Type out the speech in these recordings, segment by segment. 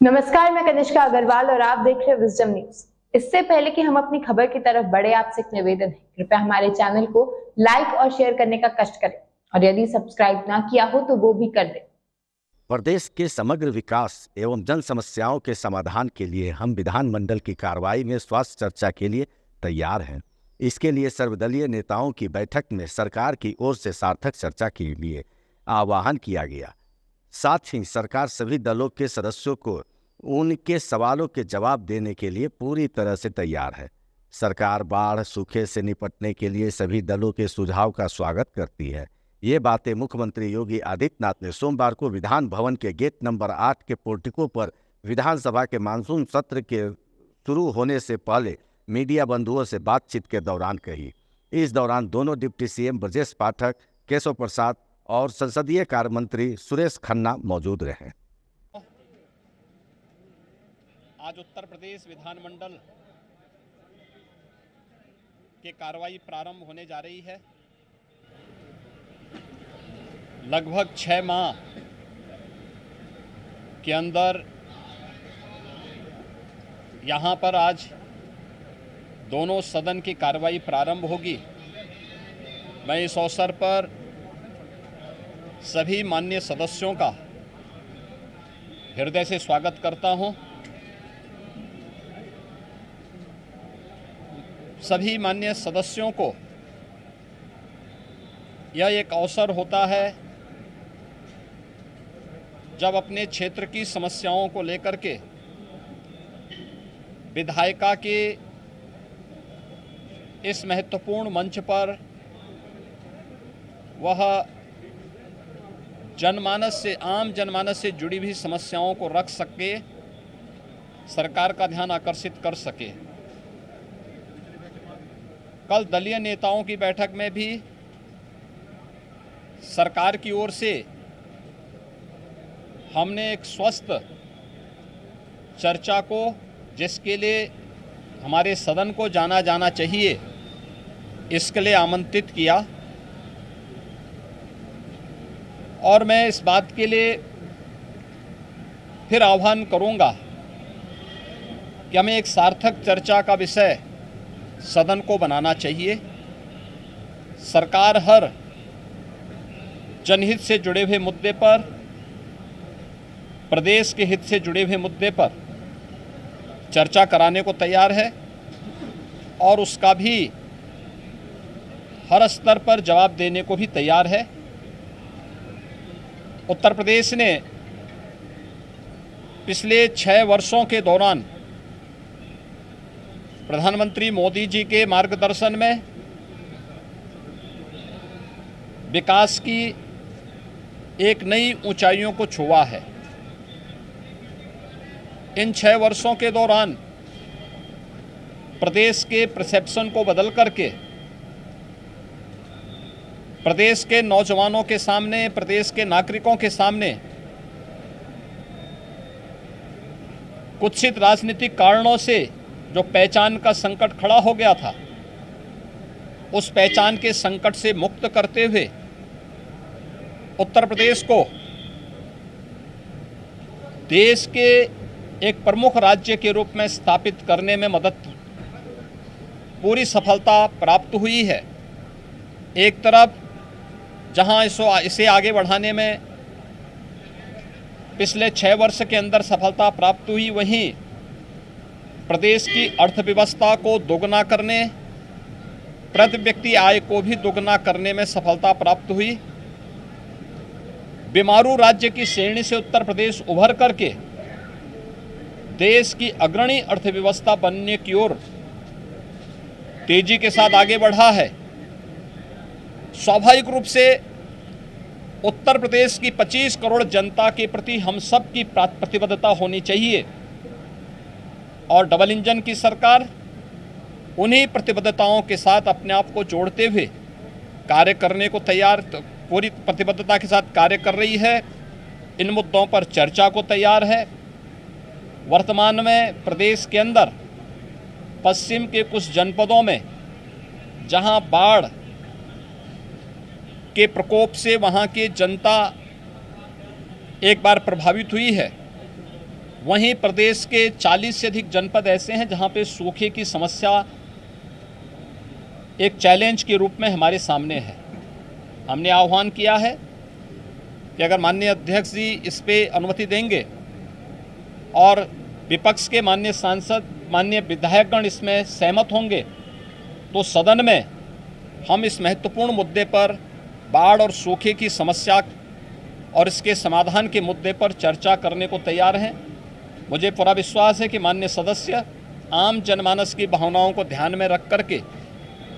नमस्कार, मैं कनिष्का अग्रवाल और आप देख रहे हैं विजडम न्यूज। इससे पहले कि हम अपनी खबर की तरफ बढ़े, आपसे एक निवेदन है, कृपया हमारे चैनल को लाइक और शेयर करने का कष्ट करें और यदि सब्सक्राइब ना किया हो तो वो भी कर दें। प्रदेश के समग्र विकास एवं जन समस्याओं के समाधान के लिए हम विधानमंडल की कार्रवाई में स्वास्थ्य चर्चा के लिए तैयार हैं। इसके लिए सर्वदलीय नेताओं की बैठक में सरकार की ओर से सार्थक चर्चा के लिए आह्वान किया गया। साथ ही सरकार सभी दलों के सदस्यों को उनके सवालों के जवाब देने के लिए पूरी तरह से तैयार है। सरकार बाढ़ सूखे से निपटने के लिए सभी दलों के सुझाव का स्वागत करती है। ये बातें मुख्यमंत्री योगी आदित्यनाथ ने सोमवार को विधान भवन के गेट नंबर 8 के पोर्टिको पर विधानसभा के मानसून सत्र के शुरू होने से पहले मीडिया बंधुओं से बातचीत के दौरान कही। इस दौरान दोनों डिप्टी सीएम ब्रजेश पाठक, केशव प्रसाद और संसदीय कार्य मंत्री सुरेश खन्ना मौजूद रहे। आज उत्तर प्रदेश विधानमंडल की कार्रवाई प्रारंभ होने जा रही है। लगभग 6 माह के अंदर यहाँ पर आज दोनों सदन की कार्रवाई प्रारंभ होगी। मैं इस अवसर पर सभी माननीय सदस्यों का हृदय से स्वागत करता हूं। सभी माननीय सदस्यों को यह एक अवसर होता है जब अपने क्षेत्र की समस्याओं को लेकर के विधायिका के इस महत्वपूर्ण मंच पर वह आम जनमानस से जुड़ी हुई समस्याओं को रख सके, सरकार का ध्यान आकर्षित कर सके। कल दलीय नेताओं की बैठक में भी सरकार की ओर से हमने एक स्वस्थ चर्चा को, जिसके लिए हमारे सदन को जाना जाना चाहिए, इसके लिए आमंत्रित किया। और मैं इस बात के लिए फिर आह्वान करूंगा कि हमें एक सार्थक चर्चा का विषय सदन को बनाना चाहिए। सरकार हर जनहित से जुड़े हुए मुद्दे पर, प्रदेश के हित से जुड़े हुए मुद्दे पर चर्चा कराने को तैयार है और उसका भी हर स्तर पर जवाब देने को भी तैयार है। उत्तर प्रदेश ने पिछले 6 वर्षों के दौरान प्रधानमंत्री मोदी जी के मार्गदर्शन में विकास की एक नई ऊंचाइयों को छुआ है। इन 6 वर्षों के दौरान प्रदेश के परसेप्शन को बदल करके प्रदेश के नौजवानों के सामने, प्रदेश के नागरिकों के सामने कुत्सित राजनीतिक कारणों से जो पहचान का संकट खड़ा हो गया था, उस पहचान के संकट से मुक्त करते हुए उत्तर प्रदेश को देश के एक प्रमुख राज्य के रूप में स्थापित करने में पूरी सफलता प्राप्त हुई है। एक तरफ जहां इसे आगे बढ़ाने में पिछले 6 वर्ष के अंदर सफलता प्राप्त हुई, वहीं प्रदेश की अर्थव्यवस्था को दोगुना करने, प्रति व्यक्ति आय को भी दोगुना करने में सफलता प्राप्त हुई। बीमारू राज्य की श्रेणी से उत्तर प्रदेश उभर करके देश की अग्रणी अर्थव्यवस्था बनने की ओर तेजी के साथ आगे बढ़ा है। स्वाभाविक रूप से उत्तर प्रदेश की 25 करोड़ जनता के प्रति हम सब की प्रतिबद्धता होनी चाहिए और डबल इंजन की सरकार उन्हीं प्रतिबद्धताओं के साथ अपने आप को जोड़ते हुए कार्य करने को तैयार, पूरी प्रतिबद्धता के साथ कार्य कर रही है। इन मुद्दों पर चर्चा को तैयार है। वर्तमान में प्रदेश के अंदर पश्चिम के कुछ जनपदों में जहां बाढ़ के प्रकोप से वहां की जनता एक बार प्रभावित हुई है, वहीं प्रदेश के 40 से अधिक जनपद ऐसे हैं जहां पे सूखे की समस्या एक चैलेंज के रूप में हमारे सामने है। हमने आह्वान किया है कि अगर माननीय अध्यक्ष जी इस पे अनुमति देंगे और विपक्ष के माननीय सांसद, माननीय विधायकगण इसमें सहमत होंगे तो सदन में हम इस महत्वपूर्ण मुद्दे पर, बाढ़ और सूखे की समस्या और इसके समाधान के मुद्दे पर चर्चा करने को तैयार हैं। मुझे पूरा विश्वास है कि माननीय सदस्य आम जनमानस की भावनाओं को ध्यान में रख करके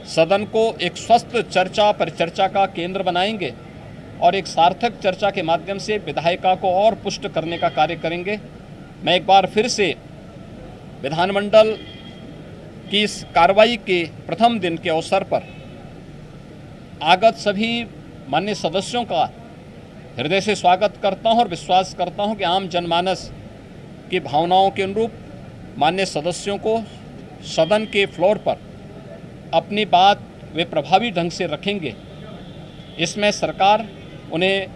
सदन को एक स्वस्थ चर्चा, परिचर्चा का केंद्र बनाएंगे और एक सार्थक चर्चा के माध्यम से विधायिका को और पुष्ट करने का कार्य करेंगे। मैं एक बार फिर से विधानमंडल की इस कार्रवाई के प्रथम दिन के अवसर पर आगत सभी माननीय सदस्यों का हृदय से स्वागत करता हूं और विश्वास करता हूं कि आम जनमानस की भावनाओं के अनुरूप माननीय सदस्यों को सदन के फ्लोर पर अपनी बात वे प्रभावी ढंग से रखेंगे। इसमें सरकार उन्हें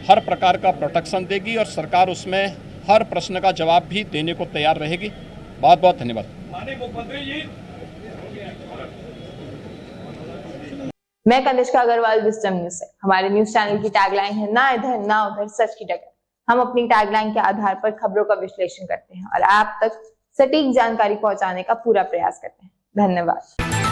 हर प्रकार का प्रोटेक्शन देगी और सरकार उसमें हर प्रश्न का जवाब भी देने को तैयार रहेगी। बहुत बहुत धन्यवाद। मैं कनिष्का अग्रवाल, विजडम न्यूज से। हमारे न्यूज चैनल की टैगलाइन है ना इधर ना उधर, सच की डगर। हम अपनी टैगलाइन के आधार पर खबरों का विश्लेषण करते हैं और आप तक सटीक जानकारी पहुंचाने का पूरा प्रयास करते हैं। धन्यवाद।